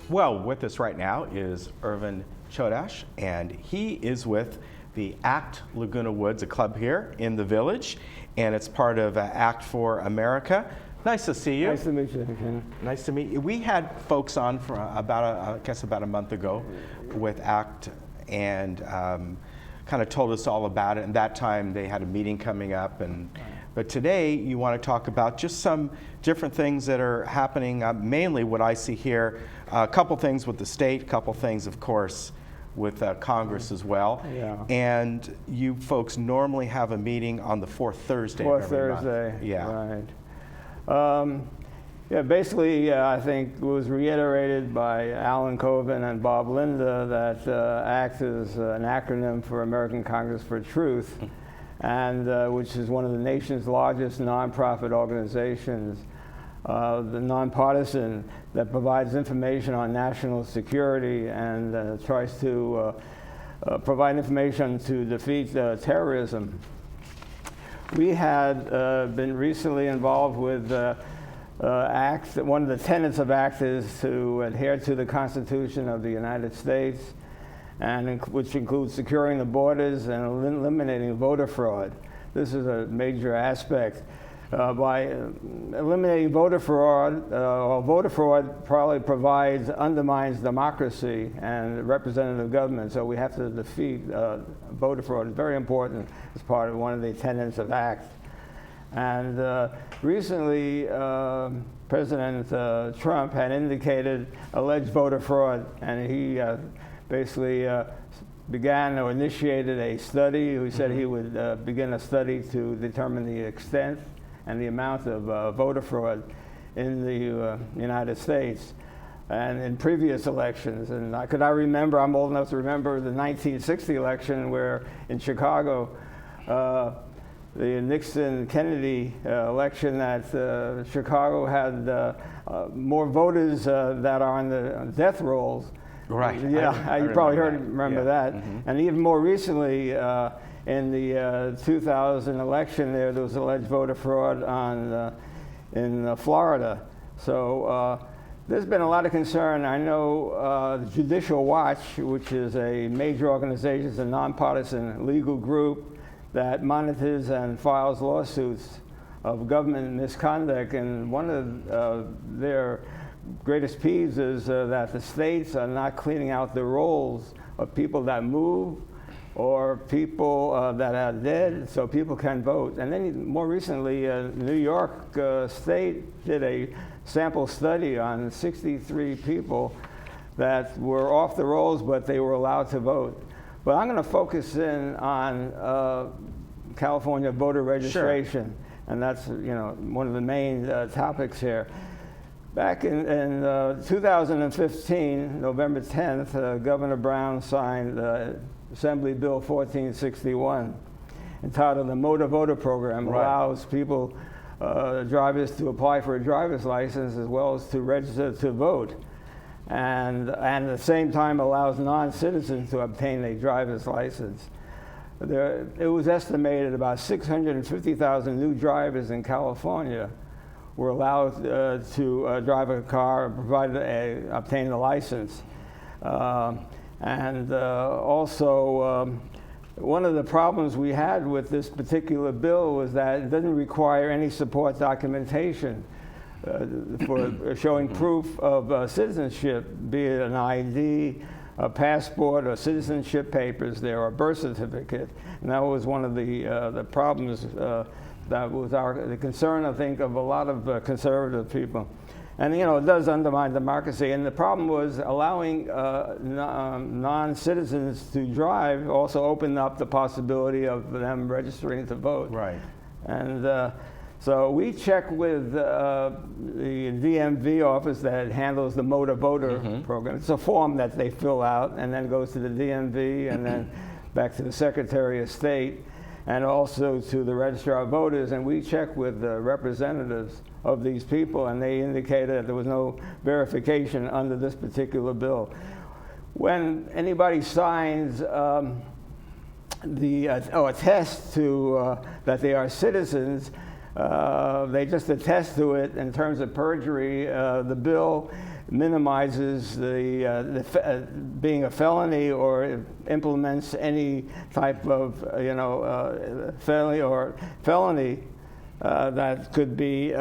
Well, with us right now is Irvin Chodash, and he is with the ACT Laguna Woods, a club here in the village, and it's part of ACT for America. Nice to see you. Nice to meet you, Ken. Nice to meet you. We had folks on for about a month ago with ACT, and kind of told us all about it. And that time they had a meeting coming up, but today you want to talk about just some different things that are happening. Mainly, what I see here, a couple things with the state, a couple things, of course, with Congress as well. Yeah. And you folks normally have a meeting on the fourth Thursday. Fourth of every Thursday. month. Yeah. Right. Yeah, basically, I think it was reiterated by Alan Coven and Bob Linda that ACT is an acronym for American Congress for Truth, and which is one of the nation's largest nonprofit organizations, the nonpartisan, that provides information on national security and tries to provide information to defeat terrorism. We had been recently involved with ACT. One of the tenets of ACT is to adhere to the Constitution of the United States, and which includes securing the borders and eliminating voter fraud. This is a major aspect. By eliminating voter fraud probably undermines democracy and representative government, so we have to defeat voter fraud. It's very important as part of one of the tenets of ACT. And recently, President Trump had indicated alleged voter fraud, and he basically began or initiated a study. He said he would begin a study to determine the extent and the amount of voter fraud in the United States and in previous elections. And I remember, I'm old enough to remember the 1960 election where in Chicago, the Nixon-Kennedy election, that Chicago had more voters that are on the death rolls. Right. Yeah, you probably remember that. Mm-hmm. And even more recently, in the 2000 election, there was alleged voter fraud in Florida. So there's been a lot of concern. I know Judicial Watch, which is a major organization, it's a nonpartisan legal group that monitors and files lawsuits of government misconduct. And one of their greatest peeves is that the states are not cleaning out the rolls of people that move or people that are dead, so people can vote. And then more recently, New York State did a sample study on 63 people that were off the rolls, but they were allowed to vote. But I'm going to focus in on California voter registration, sure. And that's one of the main topics here. Back in 2015, November 10th, Governor Brown signed Assembly Bill 1461, entitled the Motor Voter Program. Right. Allows people, drivers, to apply for a driver's license as well as to register to vote, and at the same time allows non-citizens to obtain a driver's license. It was estimated about 650,000 new drivers in California were allowed to drive a car and obtain a license. Also, one of the problems we had with this particular bill was that it doesn't require any support documentation for showing proof of citizenship, be it an ID, a passport, or citizenship papers there, or a birth certificate. And that was one of the problems that was the concern, I think, of a lot of conservative people. And it does undermine democracy. And the problem was allowing non-citizens to drive also opened up the possibility of them registering to vote. Right. And so we checked with the DMV office that handles the motor voter program. It's a form that they fill out and then goes to the DMV and then back to the Secretary of State and also to the Registrar of Voters. And we checked with the representatives of these people, and they indicated that there was no verification under this particular bill. When anybody signs attest to that they are citizens, they just attest to it in terms of perjury. The bill minimizes being a felony or implements any type of felony that could be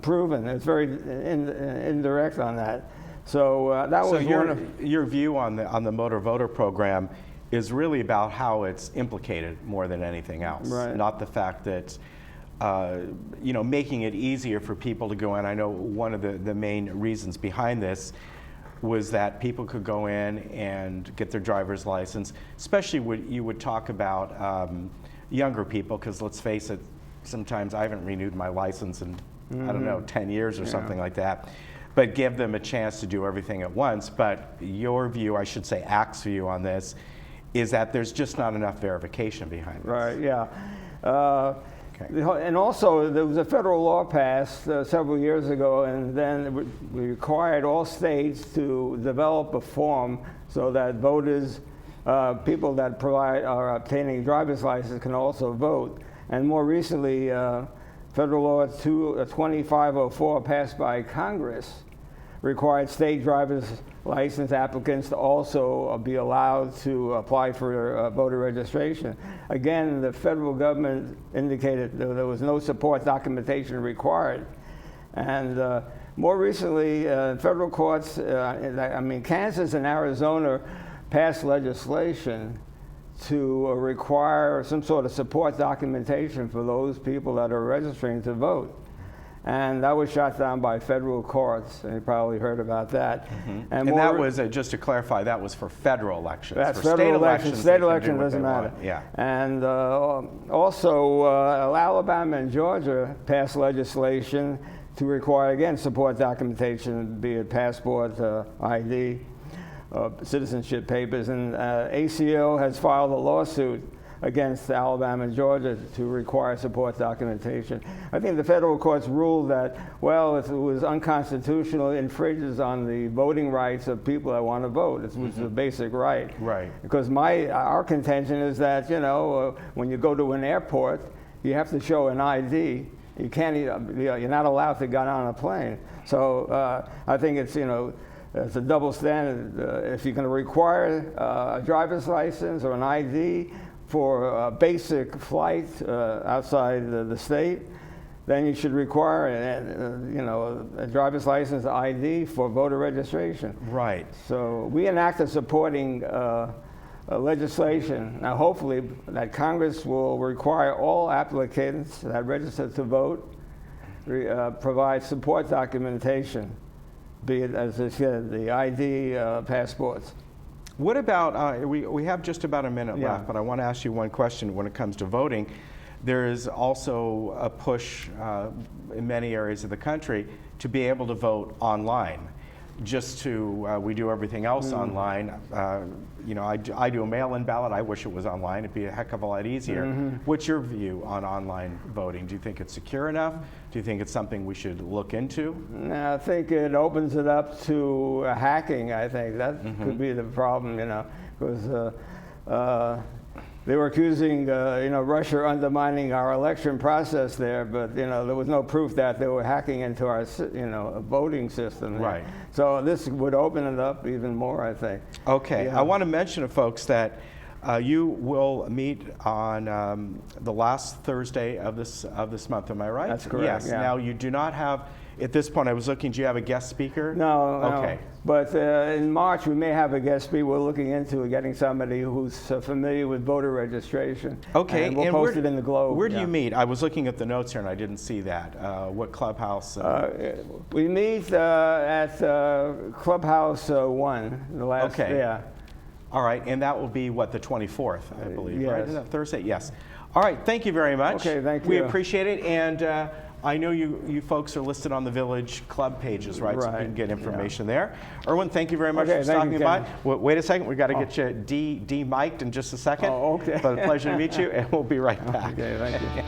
proven. It's very indirect on that. So that was your view on the motor voter program is really about how it's implicated more than anything else, right. Not the fact that making it easier for people to go in. I know one of the main reasons behind this was that people could go in and get their driver's license, especially when you would talk about younger people, because let's face it, sometimes I haven't renewed my license in, I don't know, 10 years or something like that, but give them a chance to do everything at once. But your view, I should say ACT's view on this, is that there's just not enough verification behind this. Right, yeah. And also, there was a federal law passed several years ago, and then it required all states to develop a form so that voters, people that are obtaining driver's license, can also vote. And more recently, Federal Law 2504, passed by Congress, required state driver's license applicants to also be allowed to apply for voter registration. Again, the federal government indicated that there was no support documentation required. And more recently, federal courts, Kansas and Arizona passed legislation to require some sort of support documentation for those people that are registering to vote. And that was shot down by federal courts, and you probably heard about that. Mm-hmm. And that was, just to clarify, that was for federal elections. That's for federal elections. State election doesn't matter. Yeah. And also, Alabama and Georgia passed legislation to require, again, support documentation, be it passport, ID, citizenship papers. And ACO has filed a lawsuit against Alabama and Georgia to require support documentation. I think the federal courts ruled that, well, if it was unconstitutional, it infringes on the voting rights of people that want to vote, which is a basic right. Right. Because our contention is that, when you go to an airport, you have to show an ID. You can't, you're not allowed to get on a plane. So I think it's, it's a double standard. If you're going to require a driver's license or an ID for a basic flight outside the state, then you should require a driver's license ID for voter registration. Right. So we enacted supporting legislation. Now hopefully that Congress will require all applicants that register to vote provide support documentation, be it, as I said, the ID, passports. What about, we have just about a minute Yeah. left, but I want to ask you one question when it comes to voting. There is also a push in many areas of the country to be able to vote online. We do everything else online. I do a mail-in ballot. I wish it was online. It'd be a heck of a lot easier. What's your view on online voting? Do you think it's secure enough? Do you think it's something we should look into? No, I think it opens it up to hacking. I think that could be the problem, because they were accusing, Russia undermining our election process there, but there was no proof that they were hacking into our, voting system. Right. So this would open it up even more, I think. Okay. Yeah. I want to mention to folks that you will meet on the last Thursday of this month. Am I right? That's correct. Yes. Yeah. Now you do not have. At this point, I was looking. Do you have a guest speaker? No. Okay. But in March, we may have a guest speaker. We're looking into getting somebody who's familiar with voter registration. Okay. And we'll post it in the Globe. Where do you meet? I was looking at the notes here and I didn't see that. What clubhouse? We meet at Clubhouse 1. The last. Okay. Yeah. All right. And that will be what, the 24th, I believe, right? yes. Is that Thursday? Yes. All right. Thank you very much. Okay. Thank you. We appreciate it. And I know you folks are listed on the Village Club pages, right? So you Right. can get information there. Erwin, thank you very much Okay, for thank stopping you, by. Ken. Wait a second, we got to get you de-mic'd in just a second. Oh, okay. But a pleasure to meet you, and we'll be right back. Okay, thank you.